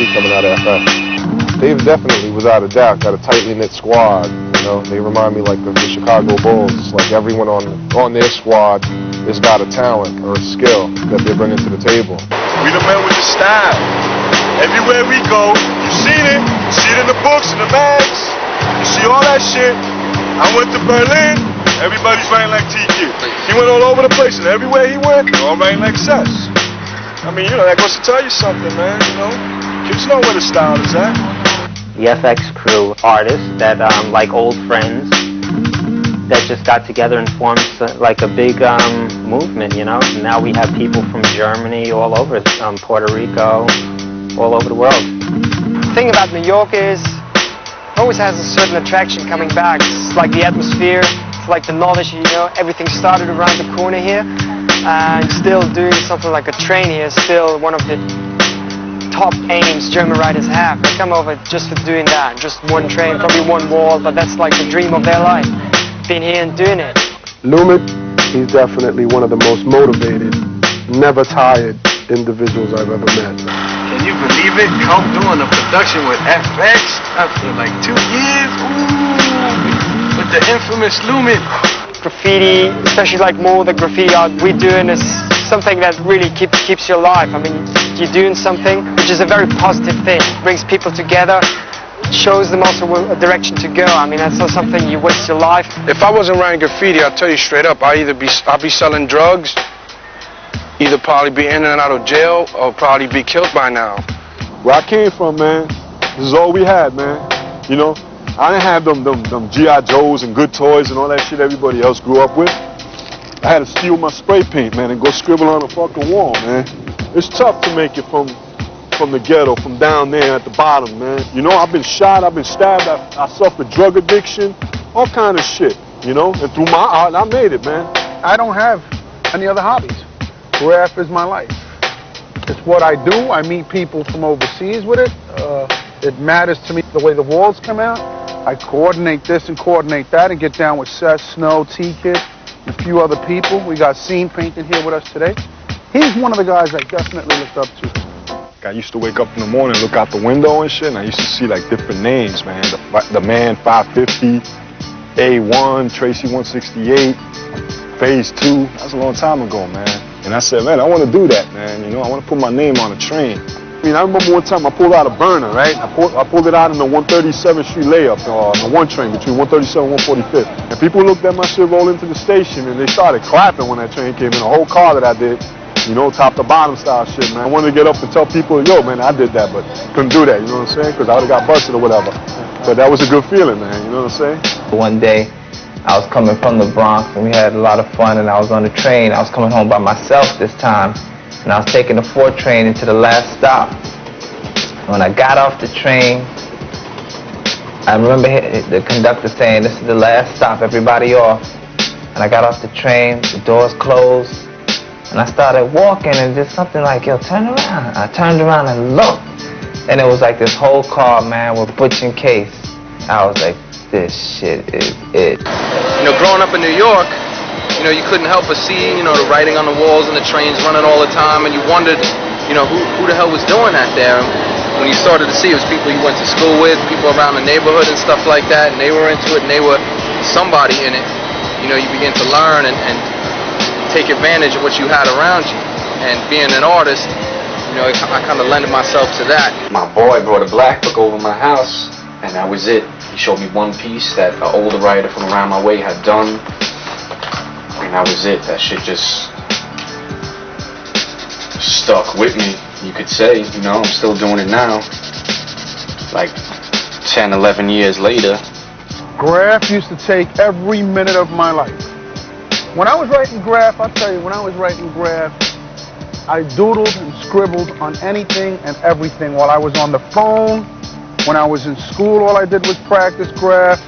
see coming out of FX. Dave definitely, without a doubt, got a tightly knit squad. You know, they remind me like of the Chicago Bulls. It's like everyone on their squad has got a talent or a skill that they're bringing to the table. We the men with the style. Everywhere we go, you've seen it. You see it in the books, in the mags. You see all that shit. I went to Berlin. Everybody's writing like T-Kid. He went all over the place, and everywhere he went, they're all writing like Cess. I mean, you know, that goes to tell you something, man, you know? Kids know where the style is at. The FX CREW artists that, like old friends, that just got together and formed like a big movement, you know? And now we have people from Germany, all over, Puerto Rico, all over the world. The thing about New York is, it always has a certain attraction coming back. It's like the atmosphere, it's like the knowledge, you know, everything started around the corner here. And still doing something like a train here is still one of the top aims German writers have. They come over just for doing that, just one train, probably one wall, but that's like the dream of their life, being here and doing it. Lumit, he's definitely one of the most motivated, never tired individuals I've ever met. Can you believe it? Come doing a production with FX after like 2 years? Ooh, with the infamous Lumit. Graffiti, especially like more the graffiti art we're doing, is something that really keeps you alive. I mean, you're doing something which is a very positive thing. It brings people together, shows them also a direction to go. I mean, that's not something you waste your life. If I wasn't writing graffiti, I'll tell you straight up, I'll be selling drugs, either probably be in and out of jail, or probably be killed by now. Where I came from, man, this is all we had, man. You know, I didn't have them G.I. Joes and good toys and all that shit everybody else grew up with. I had to steal my spray paint, man, and go scribble on a fucking wall, man. It's tough to make it from the ghetto, from down there at the bottom, man. You know, I've been shot, I've been stabbed, I suffered drug addiction, all kind of shit, you know? And through my art, I made it, man. I don't have any other hobbies. Graph is my life. It's what I do. I meet people from overseas with it. It matters to me the way the walls come out. I coordinate this and coordinate that and get down with Seth, Snow, T-Kid, and a few other people. We got Scene painting here with us today. He's one of the guys I definitely looked up to. I used to wake up in the morning, look out the window and shit, and I used to see like different names, man. The Man 550, A1, Tracy 168, Phase 2. That's a long time ago, man. And I said, man, I want to do that, man. You know, I want to put my name on a train. I mean, I remember one time I pulled out a burner, right? I pulled it out in the 137th Street layup, on the one train between 137 and 145th. And people looked at my shit roll into the station, and they started clapping when that train came in. The whole car that I did, you know, top to bottom style shit, man. I wanted to get up and tell people, yo, man, I did that, but couldn't do that, you know what I'm saying? Because I would have got busted or whatever. But that was a good feeling, man, you know what I'm saying? One day, I was coming from the Bronx, and we had a lot of fun, and I was on the train. I was coming home by myself this time, and I was taking the 4 train into the last stop. When I got off the train, I remember the conductor saying, "This is the last stop, everybody off." And I got off the train, the doors closed, and I started walking, and just something like, yo, turn around. I turned around and looked, and it was like this whole car, man, with Butch and Case. I was like, this shit is it. You know, growing up in New York, you know, you couldn't help but see, you know, the writing on the walls and the trains running all the time, and you wondered, you know, who the hell was doing that there? When you started to see, it was people you went to school with, people around the neighborhood and stuff like that, and they were into it, and they were somebody in it. You know, you begin to learn and take advantage of what you had around you. And being an artist, you know, I kind of lended myself to that. My boy brought a black book over my house, and that was it. He showed me one piece that an older writer from around my way had done, and that was it. That shit just stuck with me, you could say. You know, I'm still doing it now, like 10, 11 years later. Graph used to take every minute of my life. When I was writing graph, I'll tell you, when I was writing graph, I doodled and scribbled on anything and everything while I was on the phone. When I was in school, all I did was practice graph.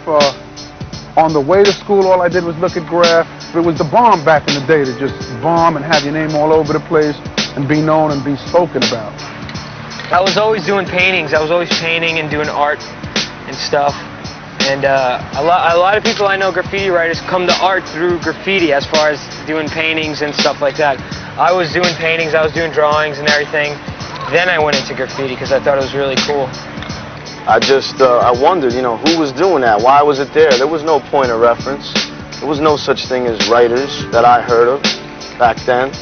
On the way to school, all I did was look at graph. It was the bomb back in the day to just bomb and have your name all over the place and be known and be spoken about. I was always doing paintings. I was always painting and doing art and stuff. And a lot of people I know, graffiti writers, come to art through graffiti as far as doing paintings and stuff like that. I was doing paintings, I was doing drawings and everything. Then I went into graffiti because I thought it was really cool. I wondered, you know, who was doing that? Why was it there? There was no point of reference. There was no such thing as writers that I heard of back then.